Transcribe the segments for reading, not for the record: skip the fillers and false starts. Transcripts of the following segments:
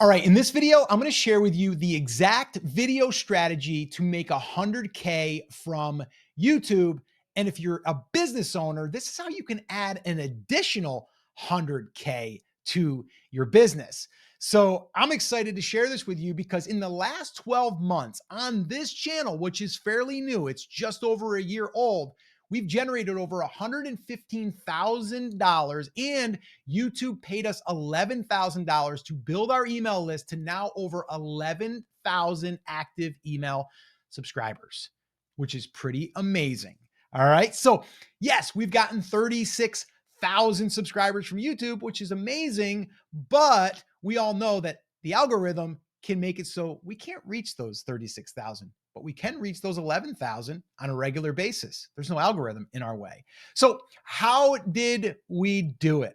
All right, in this video, I'm gonna share with you the exact video strategy to make 100K from YouTube. And if you're a business owner, this is how you can add an additional 100K to your business. So I'm excited to share this with you because in the last 12 months on this channel, which is fairly new, it's just over a year old, we've generated over $115,000 and YouTube paid us $11,000 to build our email list to now over 11,000 active email subscribers, which is pretty amazing. All right. So, yes, we've gotten 36,000 subscribers from YouTube, which is amazing. But we all know that the algorithm can make it so we can't reach those 36,000, but we can reach those 11,000 on a regular basis. There's no algorithm in our way. So, how did we do it?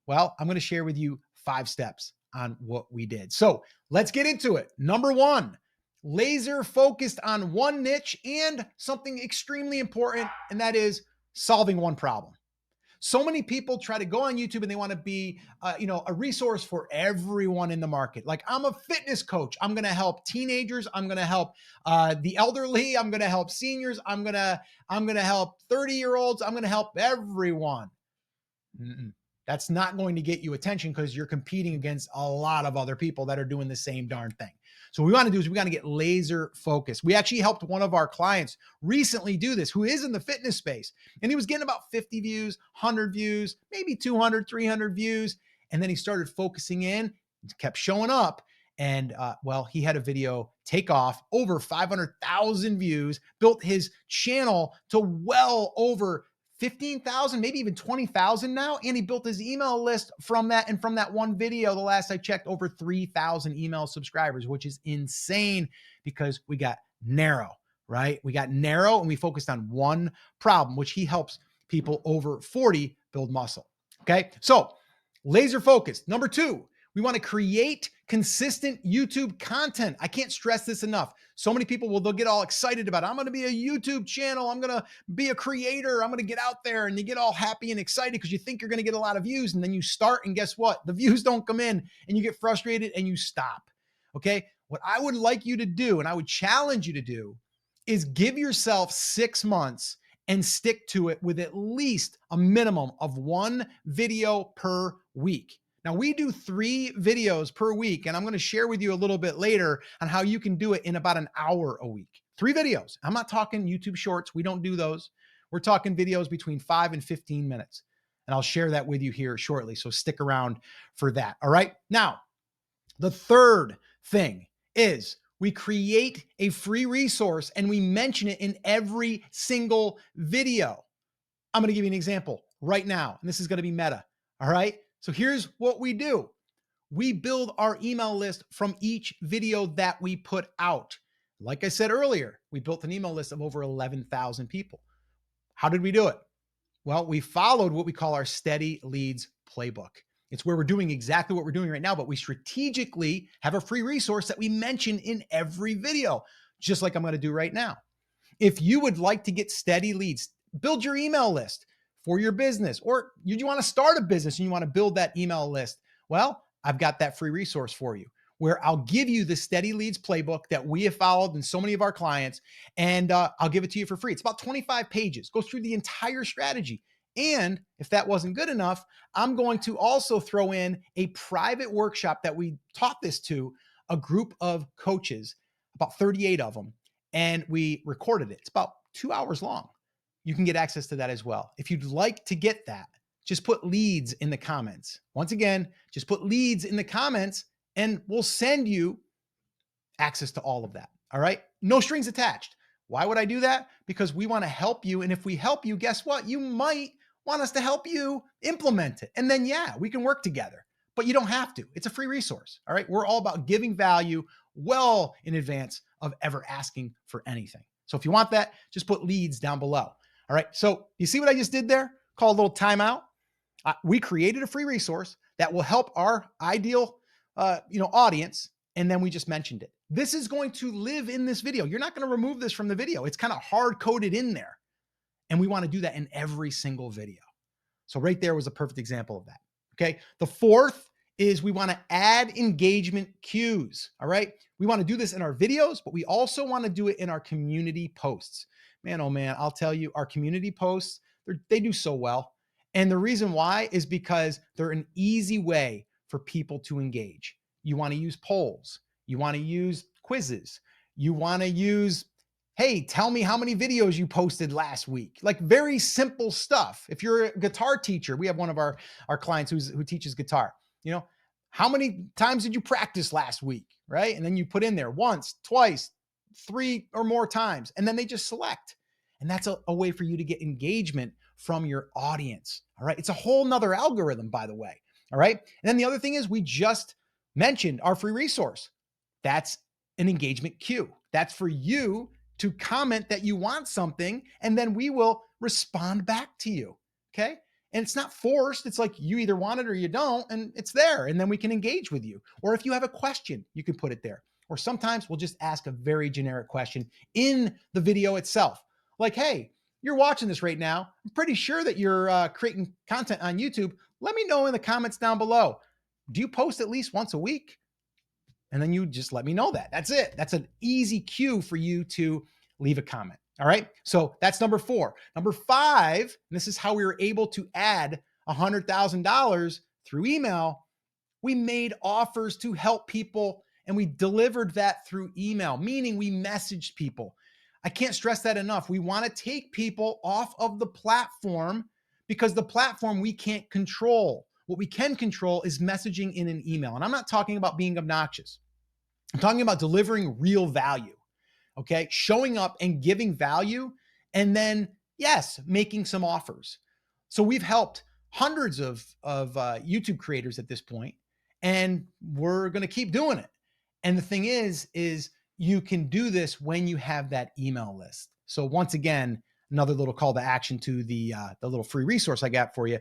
Well, I'm going to share with you 5 steps on what we did. So let's get into it. Number 1, laser focused on one niche and something extremely important, and that is solving one problem. So many people try to go on YouTube and they want to be, a resource for everyone in the market. Like, I'm a fitness coach. I'm going to help teenagers. I'm going to help the elderly. I'm going to help seniors. I'm going to help 30-year-olds. I'm going to help everyone. Mm-mm. That's not going to get you attention because you're competing against a lot of other people that are doing the same darn thing. So what we want to do is we got to get laser focused. We actually helped one of our clients recently do this, who is in the fitness space, and he was getting about 50 views, 100 views, maybe 200, 300 views. And then he started focusing in, kept showing up. And he had a video take off, over 500,000 views, built his channel to well over 15,000, maybe even 20,000 now. And he built his email list from that. And from that one video, the last I checked, over 3,000 email subscribers, which is insane because we got narrow, right? We got narrow and we focused on one problem, which he helps people over 40 build muscle. Okay. So laser focused. Number 2, we want to create consistent YouTube content. I can't stress this enough. So many people they'll get all excited about, I'm going to be a YouTube channel. I'm going to be a creator. I'm going to get out there, and you get all happy and excited because you think you're going to get a lot of views. And then you start, and guess what? The views don't come in and you get frustrated and you stop. Okay. What I would like you to do, and I would challenge you to do, is give yourself 6 months and stick to it with at least a minimum of 1 video per week. Now, we do 3 videos per week, and I'm going to share with you a little bit later on how you can do it in about an hour a week. 3 videos. I'm not talking YouTube shorts. We don't do those. We're talking videos between 5 and 15 minutes. And I'll share that with you here shortly. So stick around for that. All right. Now, the third thing is we create a free resource and we mention it in every single video. I'm going to give you an example right now, and this is going to be meta. All right. So here's what we do. We build our email list from each video that we put out. Like I said earlier, we built an email list of over 11,000 people. How did we do it? Well, we followed what we call our steady leads playbook. It's where we're doing exactly what we're doing right now, but we strategically have a free resource that we mention in every video, just like I'm going to do right now. If you would like to get steady leads, build your email list for your business, or you want to start a business and you want to build that email list, well, I've got that free resource for you where I'll give you the steady leads playbook that we have followed in so many of our clients, and I'll give it to you for free. It's about 25 pages, goes through the entire strategy. And if that wasn't good enough, I'm going to also throw in a private workshop that we taught this to a group of coaches, about 38 of them, and we recorded it. It's about 2 hours long. You can get access to that as well. If you'd like to get that, just put leads in the comments. Once again, just put leads in the comments and we'll send you access to all of that. All right. No strings attached. Why would I do that? Because we want to help you. And if we help you, guess what? You might want us to help you implement it. And then, yeah, we can work together, but you don't have to. It's a free resource. All right. We're all about giving value well in advance of ever asking for anything. So if you want that, just put leads down below. All right. So you see what I just did there? Call a little timeout. We created a free resource that will help our ideal, audience. And then we just mentioned it. This is going to live in this video. You're not going to remove this from the video. It's kind of hard coded in there. And we want to do that in every single video. So right there was a perfect example of that. Okay. The fourth is we want to add engagement cues. All right. We want to do this in our videos, but we also want to do it in our community posts. Man, oh man, I'll tell you, our community posts, they do so well. And the reason why is because they're an easy way for people to engage. You want to use polls, you want to use quizzes, you want to use, hey, tell me how many videos you posted last week. Like very simple stuff. If you're a guitar teacher, we have one of our clients who teaches guitar. You know, how many times did you practice last week? Right. And then you put in there once, twice, three or more times, and then they just select. And that's a way for you to get engagement from your audience. All right. It's a whole nother algorithm, by the way. All right. And then the other thing is we just mentioned our free resource. That's an engagement cue. That's for you to comment that you want something, and then we will respond back to you. Okay. And it's not forced. It's like you either want it or you don't, and it's there. And then we can engage with you. Or if you have a question, you can put it there. Or sometimes we'll just ask a very generic question in the video itself. Like, hey, you're watching this right now. I'm pretty sure that you're creating content on YouTube. Let me know in the comments down below. Do you post at least once a week? And then you just let me know that. That's it. That's an easy cue for you to leave a comment. All right. So that's number 4. Number 5, and this is how we were able to add $100,000 through email. We made offers to help people and we delivered that through email, meaning we messaged people. I can't stress that enough. We want to take people off of the platform because the platform we can't control. What we can control is messaging in an email. And I'm not talking about being obnoxious. I'm talking about delivering real value. Okay. Showing up and giving value. And then, yes, making some offers. So we've helped hundreds of YouTube creators at this point, and we're going to keep doing it. And the thing is you can do this when you have that email list. So once again, another little call to action to the little free resource I got for you.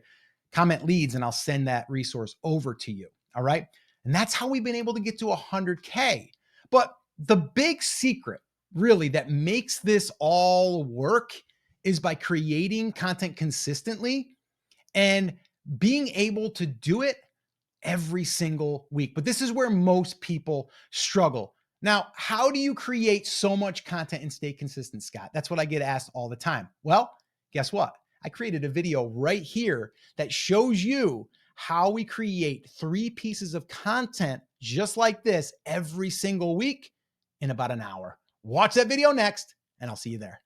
Comment leads and I'll send that resource over to you. All right. And that's how we've been able to get to 100K. But the big secret really that makes this all work is by creating content consistently and being able to do it every single week. But this is where most people struggle. Now, how do you create so much content and stay consistent, Scott? That's what I get asked all the time. Well, guess what? I created a video right here that shows you how we create 3 pieces of content just like this every single week in about an hour. Watch that video next, and I'll see you there.